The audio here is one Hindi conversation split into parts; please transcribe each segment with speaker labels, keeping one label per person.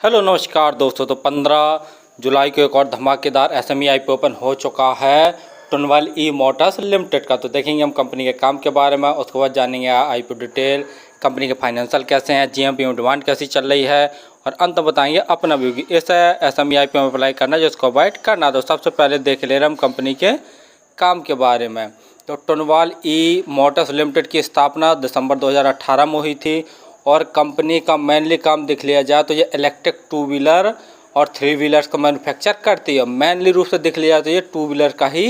Speaker 1: हेलो नमस्कार दोस्तों। तो 15 जुलाई को एक और धमाकेदार एसएमई आईपीओ ओपन हो चुका है टुनवाल ई मोटर्स लिमिटेड का। तो देखेंगे हम कंपनी के काम के बारे में, उसके बाद जानेंगे आईपीओ डिटेल, कंपनी के फाइनेंशियल कैसे हैं, जीएमपी में डिमांड कैसी चल रही है, और अंत में बताएंगे अपना व्यू कि इस एसएमई आईपीओ में अप्लाई करना जिसको अवॉइड करना। तो सबसे पहले देख ले रहे हम कंपनी के काम के बारे में। तो टुनवाल ई मोटर्स लिमिटेड की स्थापना दिसंबर 2018 में हुई थी और कंपनी का मेनली काम देख लिया जाए तो ये इलेक्ट्रिक 2 व्हीलर और 3 व्हीलर्स का मैन्युफैक्चर करती है। मेनली रूप से देख लिया तो ये 2 व्हीलर का ही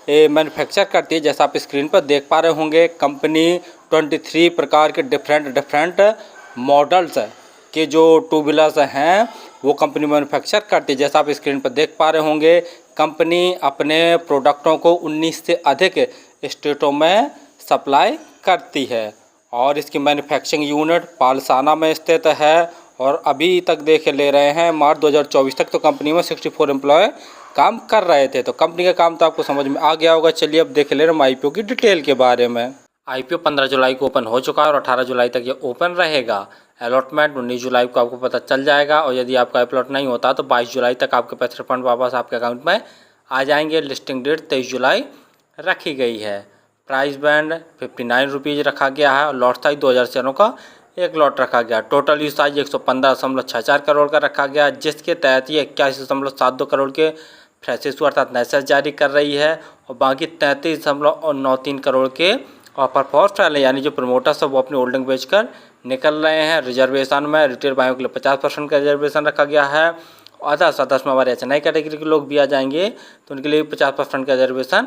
Speaker 1: मैन्युफैक्चर करती है। जैसा आप स्क्रीन पर देख पा रहे होंगे, कंपनी 23 प्रकार के डिफरेंट मॉडल्स के जो 2 व्हीलर्स हैं वो कंपनी मैन्युफैक्चर करती है। जैसा आप स्क्रीन पर देख पा रहे होंगे, कंपनी अपने प्रोडक्टों को 19 से अधिक स्टेटों में सप्लाई करती है और इसकी मैन्युफैक्चरिंग यूनिट पालसाना में स्थित है। और अभी तक देख ले रहे हैं मार्च 2024 तक तो कंपनी में 64 एम्प्लॉय काम कर रहे थे। तो कंपनी का काम तो आपको समझ में आ गया होगा। चलिए अब देख ले रहे हैं आईपीओ की डिटेल के बारे में। आईपीओ 15 जुलाई को ओपन हो चुका है और 18 जुलाई तक ये ओपन रहेगा। अलॉटमेंट 19 जुलाई को आपको पता चल जाएगा और यदि आपका अलॉट नहीं होता तो 22 जुलाई तक आपके पैसे रिफंड वापस आपके अकाउंट में आ जाएंगे। लिस्टिंग डेट 23 जुलाई रखी गई है। प्राइस बैंड 59 रुपीज़ रखा गया है और लॉट साइज 2000 शेयरों का एक लॉट रखा गया। टोटल यूज साइज 115.64 करोड़ का रखा गया, जिसके तहत ये 81.72 करोड़ के फ्रेश इशू अर्थात नए शेयर जारी कर रही है और बाकी 33.93 करोड़ के ऑफर फॉर सेल है, यानी जो प्रमोटर्स है वो अपनी होल्डिंग बेचकर निकल रहे हैं। रिजर्वेशन में रिटेल बायों के लिए 50% का रिजर्वेशन रखा गया है। अदर्स में हमारे एचएनआई कैटेगरी के लोग भी आ जाएंगे तो उनके लिए 50% का रिजर्वेशन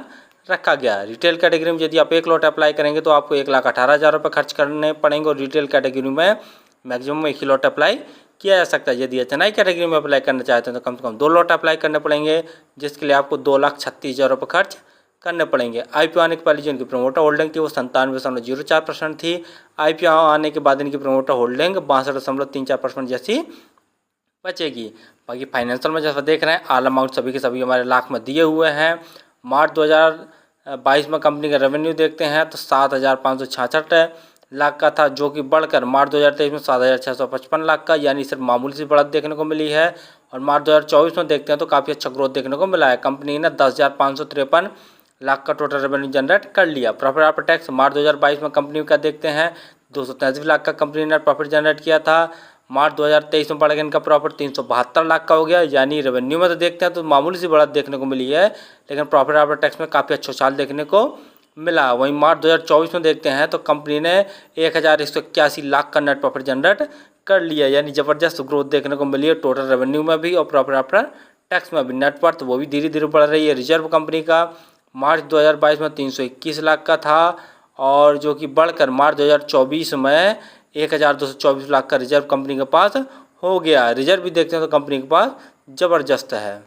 Speaker 1: रखा गया। रिटेल कैटेगरी में यदि आप एक लॉट अप्लाई करेंगे तो आपको 1,18,000 रुपये खर्च करने पड़ेंगे और रिटेल कैटेगरी में मैक्सिमम एक ही लॉट अप्लाई किया जा सकता है। यदि एचएनआई कैटेगरी में अप्लाई करना चाहते हैं तो कम से कम 2 लॉट अप्लाई करने पड़ेंगे, जिसके लिए आपको 2,36,000 रुपये खर्च करने पड़ेंगे। आईपीओ आने के पहले जो इनकी प्रमोटर होल्डिंग थी वो 97.04% थी। आईपीओ आने के बाद इनकी प्रमोटर होल्डिंग 62.34% जैसी बचेगी। बाकी फाइनेंशियल में जैसा देख रहे हैं ऑल अमाउंट सभी के सभी हमारे लाख में दिए हुए हैं। मार्च 2022 में कंपनी का रेवेन्यू देखते हैं तो 7,566 लाख का था, जो कि बढ़कर मार्च 2023 में 7,655 लाख का, यानी सिर्फ मामूली सी बढ़त देखने को मिली है। और मार्च 2024 में देखते हैं तो काफ़ी अच्छा ग्रोथ देखने को मिला है। कंपनी ने 10,553 लाख का टोटल रेवेन्यू जनरेट कर लिया। प्रॉफिट आफ्टर टैक्स मार्च 2022 में कंपनी का देखते हैं 233 लाख का कंपनी ने प्रॉफिट जनरेट किया था। मार्च 2023 में बढ़ गया इनका प्रॉफिट 372 लाख का हो गया, यानी रेवेन्यू में तो देखते हैं तो मामूली सी बढ़त देखने को मिली है, लेकिन प्रॉफिट आफ्टर टैक्स में काफ़ी अच्छा उछाल देखने को मिला। वहीं मार्च 2024 में देखते हैं तो कंपनी ने 1,181 लाख का नेट प्रॉफिट जनरेट कर लिया, यानी ज़बरदस्त ग्रोथ देखने को मिली है टोटल रेवेन्यू में भी और प्रॉफिट आफ्टर टैक्स में भी। नेट वर्थ वो भी धीरे धीरे बढ़ रही है। रिजर्व कंपनी का मार्च 2022 में 321 लाख का था और जो कि बढ़कर मार्च 2024 में 1,224 लाख का रिजर्व कंपनी के पास हो गया। रिजर्व भी देखते हैं तो कंपनी के पास ज़बरदस्त है।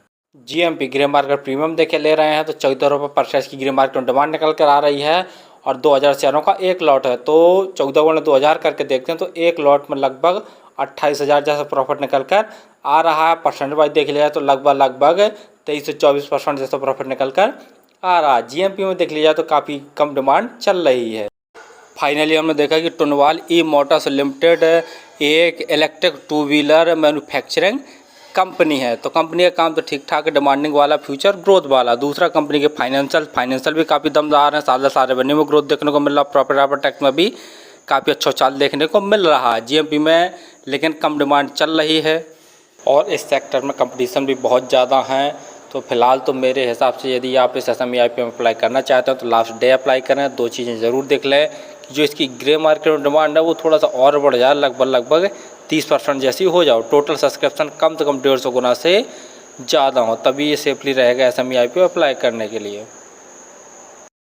Speaker 1: जीएमपी ग्रे मार्केट प्रीमियम देखे ले रहे हैं तो 14 रुपये पर शेयर की ग्रे मार्केट में डिमांड निकल कर आ रही है और 2,000 शेयरों का एक लॉट है। तो 14 गुणे 2,000 करके देखते हैं तो एक लॉट में लगभग 28,000 जैसा प्रॉफिट निकल कर आ रहा है। परसेंट वाइज देख लिया जाए तो लगभग 23 से 24% जैसा प्रॉफिट निकल कर आ रहा है। जीएमपी में देख लिया जाए तो काफ़ी कम डिमांड चल रही है। फाइनली हमने देखा कि टुनवाल ई मोटर्स लिमिटेड एक इलेक्ट्रिक 2 व्हीलर मैन्युफैक्चरिंग कंपनी है। तो कंपनी का काम तो ठीक ठाक है, डिमांडिंग वाला, फ्यूचर ग्रोथ वाला। दूसरा कंपनी के फाइनेंशियल भी काफ़ी दमदार हैं। साल रेवेन्यू में ग्रोथ देखने को मिल रहा, प्रॉफिट आफ्टर टैक्स में भी काफ़ी अच्छा चाल देखने को मिल रहा है। जीएमपी में लेकिन कम डिमांड चल रही है और इस सेक्टर में कंपटीशन भी बहुत ज़्यादा है। तो फिलहाल तो मेरे हिसाब से यदि आप इस एसएमई आईपीओ में अप्लाई करना चाहते हो तो लास्ट डे अप्लाई करें। 2 चीज़ें ज़रूर देख लें कि जो इसकी ग्रे मार्केट में डिमांड है वो थोड़ा सा और बढ़ जाए, लगभग 30% जैसी हो जाओ। टोटल सब्सक्रिप्शन कम से कम 150 गुना से ज़्यादा हो, तभी ये सेफली रहेगा एसएमई आईपीओ अप्लाई करने के लिए।